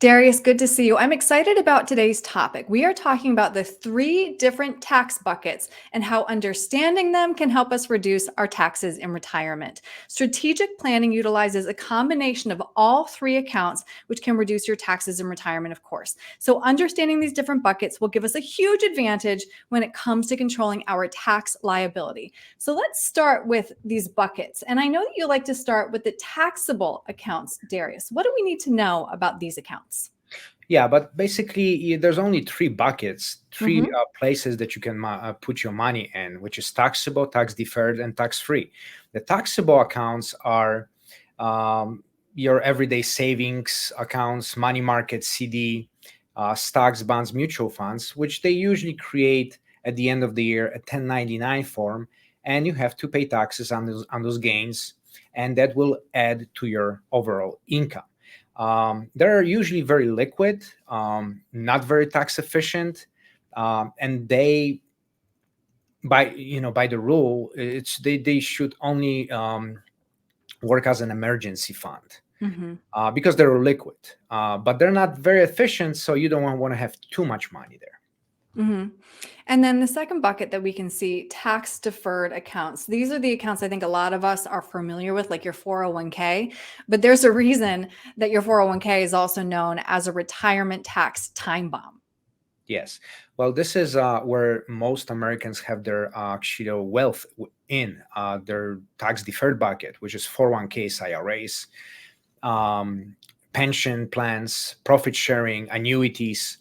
Darius, good to see you. I'm excited about today's topic. We are talking about the three different tax buckets and how understanding them can help us reduce our taxes in retirement. Strategic planning utilizes a combination of all three accounts, which can reduce your taxes in retirement, of course. So, understanding these different buckets will give us a huge advantage when it comes to controlling our tax liability. So, let's start with these buckets. And I know that you like to start with the taxable accounts, Darius. What do we need to know about these accounts? Yeah, but basically, there's only three buckets, three Mhm. places that you can put your money in, which is taxable, tax deferred, and tax free. The taxable accounts are your everyday savings accounts, money market, CD, stocks, bonds, mutual funds, which they usually create at the end of the year a 1099 form, and you have to pay taxes on those gains, and that will add to your overall income. They're usually very liquid, not very tax efficient, and they, by the rule, they should only work as an emergency fund Mhm. because they're liquid, but they're not very efficient. So you don't want to have too much money there. Mhm. And then the second bucket that we can see, tax deferred accounts. These are the accounts I think a lot of us are familiar with, like your 401k. But there's a reason that your 401k is also known as a retirement tax time bomb. Yes. Well, this is where most Americans have their wealth in their tax deferred bucket, which is 401ks, IRAs, um, pension plans, profit sharing, annuities.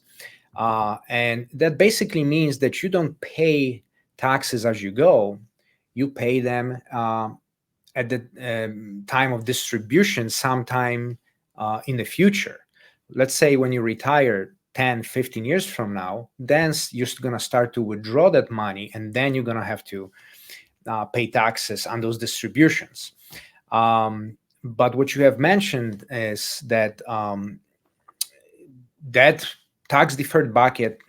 And that basically means that you don't pay taxes as you go. You pay them at the time of distribution sometime in the future. Let's say when you retire 10, 15 years from now, then you're going to start to withdraw that money, and then you're going to have to pay taxes on those distributions. But what you have mentioned is that that tax deferred bucket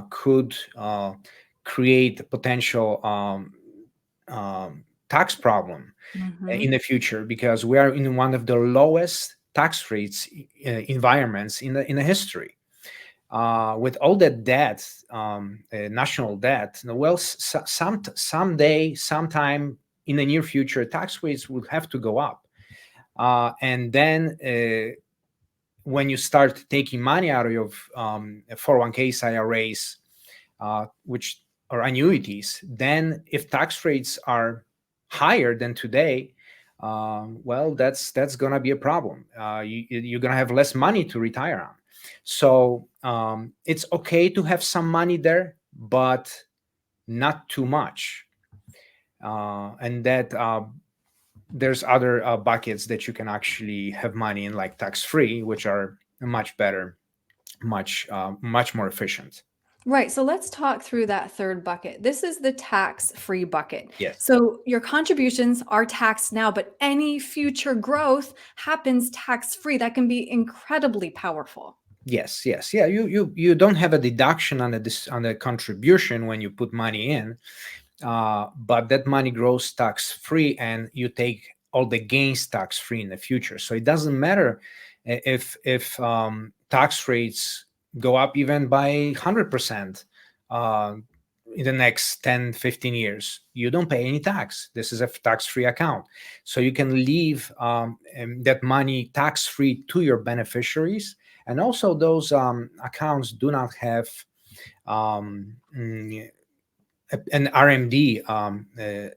could create a potential tax problem in Mhm. the future, because we are in one of the lowest tax rates environments in the history. With all that debt, national debt, well, someday, sometime in the near future, tax rates will have to go up. And then when you start taking money out of your 401ks, IRAs, which are annuities, then if tax rates are higher than today, well, that's going to be a problem. You're going to have less money to retire on. So it's okay to have some money there, but not too much. And that there's other buckets that you can actually have money in, like tax free, which are much better, much more efficient. Right. So let's talk through that third bucket. This is the tax free bucket. Yes. So your contributions are taxed now, but any future growth happens tax free. That can be incredibly powerful. Yes, yes, yeah. You don't have a deduction on the contribution when you put money in, but that money grows tax free, and you take all the gains tax free in the future. So it doesn't matter if tax rates go up even by 100% uh, in the next 10, 15 years. You don't pay any tax. This is a tax free account, so you can leave that money tax free to your beneficiaries. And also, those accounts do not have um, an RMD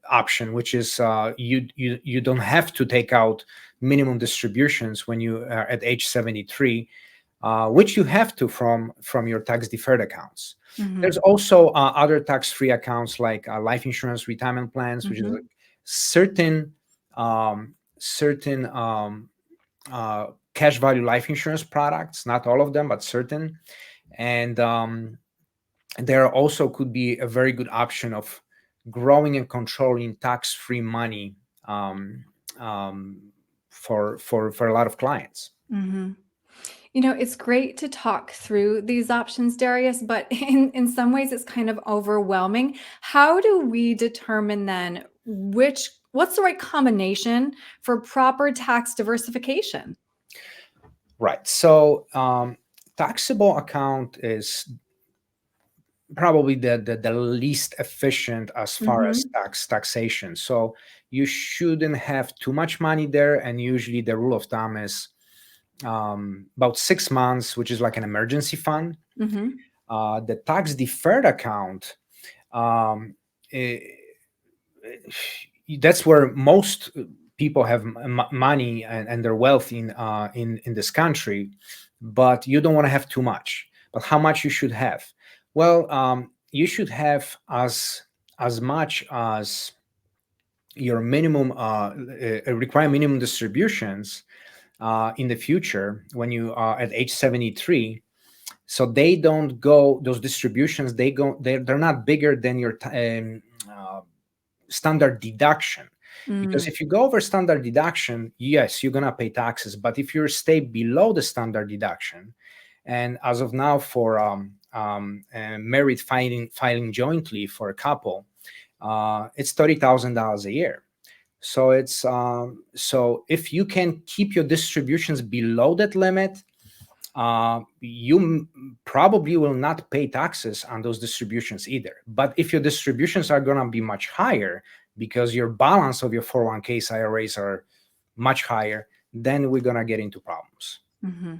option, which is you don't have to take out minimum distributions when you are at age 73, which you have to from your tax deferred accounts. There's Mhm. also other tax free accounts like life insurance, retirement plans, which is like Mhm. certain cash value life insurance products, not all of them, but certain. And there also could be a very good option of growing and controlling tax-free money um, um, for a lot of clients. Mhm. It's great to talk through these options, Darius, but in some ways it's kind of overwhelming. How do we determine then what's the right combination for proper tax diversification? Right. So taxable account is probably the least efficient as far as Mm-hmm. taxation. So you shouldn't have too much money there, and usually the rule of thumb is about 6 months, which is like an emergency fund. Mm-hmm. The tax deferred account, um, eh, that's where most people have money and their wealth in this country, but you don't want to have too much. But how much you should have? Well, you should have as much as your minimum require minimum distributions in the future when you are at age 73, so they don't go, those distributions, they're not bigger than your standard deduction. Because Mm. if you go over standard deduction, yes, you're going to pay taxes. But if you stay below the standard deduction, and as of now for married filing jointly for a couple, it's $30,000 a year. So it's so if you can keep your distributions below that limit, you probably will not pay taxes on those distributions either. But if your distributions are going to be much higher because your balance of your 401ks, IRAs are much higher, then we're going to get into problems. Mm-hmm.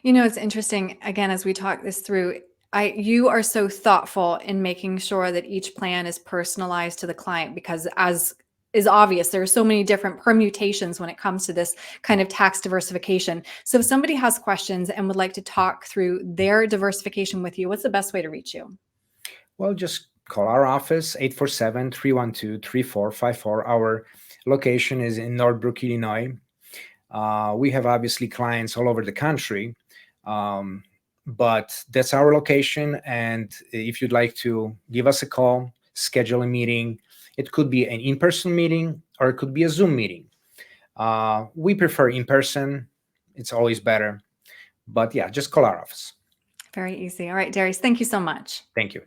It's interesting, again, as we talk this through, you are so thoughtful in making sure that each plan is personalized to the client, because as is obvious, there are so many different permutations when it comes to this kind of tax diversification. So if somebody has questions and would like to talk through their diversification with you, what's the best way to reach you? Well, just call our office, 847-312-3454. Our location is in Northbrook, Illinois. We have obviously clients all over the country, but that's our location. And if you'd like to give us a call, schedule a meeting, it could be an in-person meeting or it could be a Zoom meeting. We prefer in person. It's always better. But yeah, just call our office. Very easy. All right, Darius, thank you so much. Thank you.